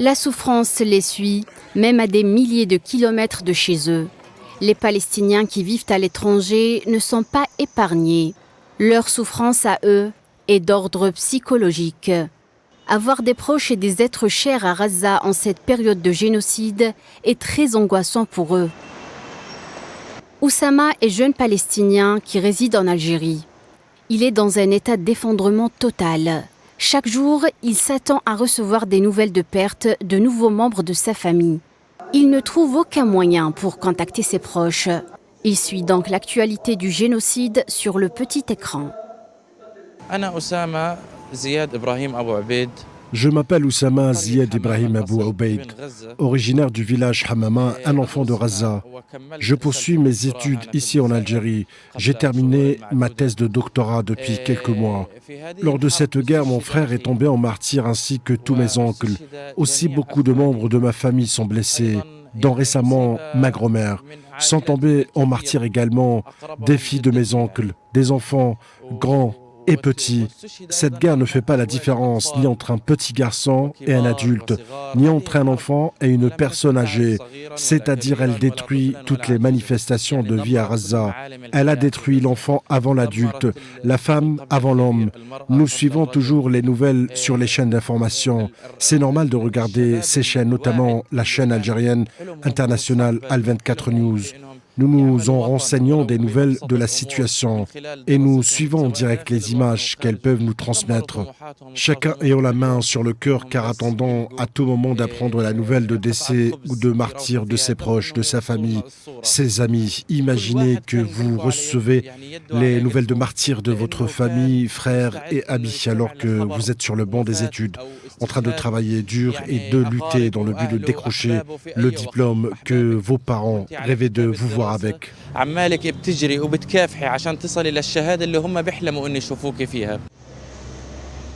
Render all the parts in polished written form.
La souffrance les suit, même à des milliers de kilomètres de chez eux. Les Palestiniens qui vivent à l'étranger ne sont pas épargnés. Leur souffrance à eux est d'ordre psychologique. Avoir des proches et des êtres chers à Gaza en cette période de génocide est très angoissant pour eux. Oussama est jeune Palestinien qui réside en Algérie. Il est dans un état d'effondrement total. Chaque jour, il s'attend à recevoir des nouvelles de perte de nouveaux membres de sa famille. Il ne trouve aucun moyen pour contacter ses proches. Il suit donc l'actualité du génocide sur le petit écran. Je m'appelle Oussama Ziad Ibrahim Abou Obeid, originaire du village Hamama, un enfant de Gaza. Je poursuis mes études ici en Algérie. J'ai terminé ma thèse de doctorat depuis quelques mois. Lors de cette guerre, mon frère est tombé en martyr ainsi que tous mes oncles. Aussi, beaucoup de membres de ma famille sont blessés, dont récemment ma grand-mère. Sont tombés en martyr également des filles de mes oncles, des enfants grands et petits. Cette guerre ne fait pas la différence ni entre un petit garçon et un adulte, ni entre un enfant et une personne âgée. C'est-à-dire, elle détruit toutes les manifestations de vie à Gaza. Elle a détruit l'enfant avant l'adulte, la femme avant l'homme. Nous suivons toujours les nouvelles sur les chaînes d'information. C'est normal de regarder ces chaînes, notamment la chaîne algérienne internationale Al24 News. Nous nous en renseignons des nouvelles de la situation et nous suivons en direct les images qu'elles peuvent nous transmettre. Chacun ayant la main sur le cœur car attendant à tout moment d'apprendre la nouvelle de décès ou de martyrs de ses proches, de sa famille, ses amis. Imaginez que vous recevez les nouvelles de martyrs de votre famille, frères et amis alors que vous êtes sur le banc des études, en train de travailler dur et de lutter dans le but de décrocher le diplôme que vos parents rêvaient de vous voir avec.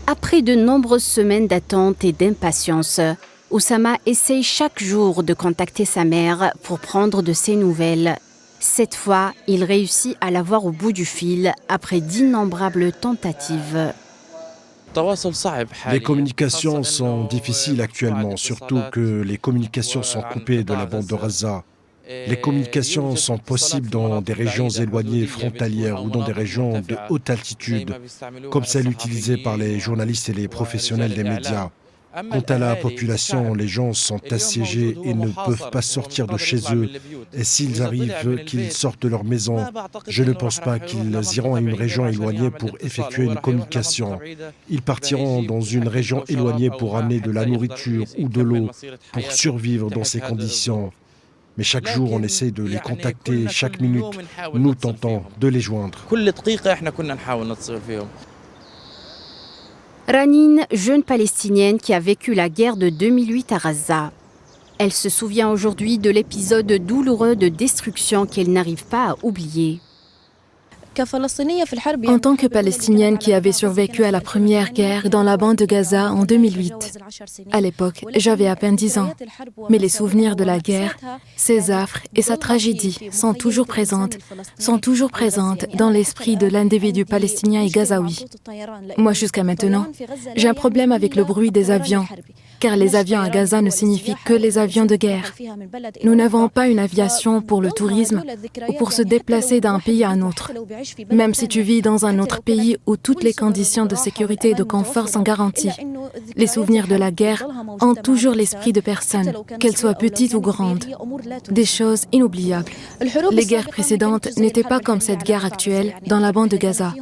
Après de nombreuses semaines d'attente et d'impatience, Oussama essaye chaque jour de contacter sa mère pour prendre de ses nouvelles. Cette fois, il réussit à la voir au bout du fil après d'innombrables tentatives. Les communications sont difficiles actuellement, surtout que les communications sont coupées de la bande de Gaza. Les communications sont possibles dans des régions éloignées, frontalières ou dans des régions de haute altitude, comme celles utilisées par les journalistes et les professionnels des médias. Quant à la population, les gens sont assiégés et ne peuvent pas sortir de chez eux. Et s'ils arrivent, qu'ils sortent de leur maison, je ne pense pas qu'ils iront à une région éloignée pour effectuer une communication. Ils partiront dans une région éloignée pour amener de la nourriture ou de l'eau pour survivre dans ces conditions. Mais chaque jour, on essaie de les contacter. Chaque minute, nous tentons de les joindre. Ranine, jeune Palestinienne qui a vécu la guerre de 2008 à Gaza. Elle se souvient aujourd'hui de l'épisode douloureux de destruction qu'elle n'arrive pas à oublier. En tant que Palestinienne qui avait survécu à la première guerre dans la bande de Gaza en 2008, à l'époque, j'avais à peine 10 ans. Mais les souvenirs de la guerre, ses affres et sa tragédie sont toujours présentes dans l'esprit de l'individu palestinien et gazaoui. Moi, jusqu'à maintenant, j'ai un problème avec le bruit des avions, car les avions à Gaza ne signifient que les avions de guerre. Nous n'avons pas une aviation pour le tourisme ou pour se déplacer d'un pays à un autre. Même si tu vis dans un autre pays où toutes les conditions de sécurité et de confort sont garanties, les souvenirs de la guerre hantent toujours l'esprit de personnes, qu'elles soient petites ou grandes. Des choses inoubliables. Les guerres précédentes n'étaient pas comme cette guerre actuelle dans la bande de Gaza.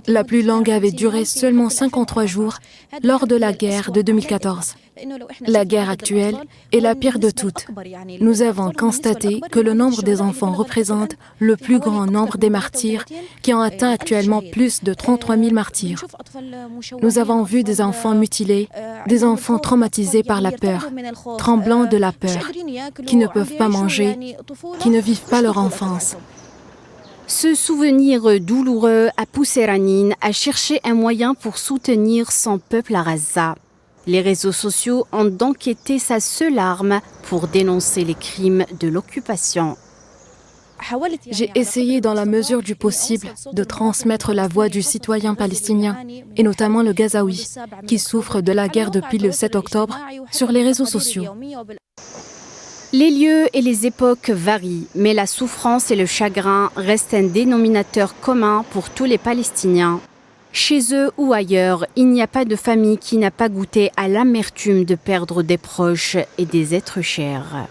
La plus longue avait duré seulement 53 jours lors de la guerre de 2014. La guerre actuelle est la pire de toutes. Nous avons constaté que le nombre des enfants représente le plus grand nombre des martyrs qui ont atteint actuellement plus de 33 000 martyrs. Nous avons vu des enfants mutilés, des enfants traumatisés par la peur, tremblants de la peur, qui ne peuvent pas manger, qui ne vivent pas leur enfance. Ce souvenir douloureux a poussé Ranine à chercher un moyen pour soutenir son peuple à Gaza. Les réseaux sociaux ont donc été sa seule arme pour dénoncer les crimes de l'occupation. J'ai essayé dans la mesure du possible de transmettre la voix du citoyen palestinien, et notamment le Gazaoui, qui souffre de la guerre depuis le 7 octobre, sur les réseaux sociaux. Les lieux et les époques varient, mais la souffrance et le chagrin restent un dénominateur commun pour tous les Palestiniens. Chez eux ou ailleurs, il n'y a pas de famille qui n'a pas goûté à l'amertume de perdre des proches et des êtres chers.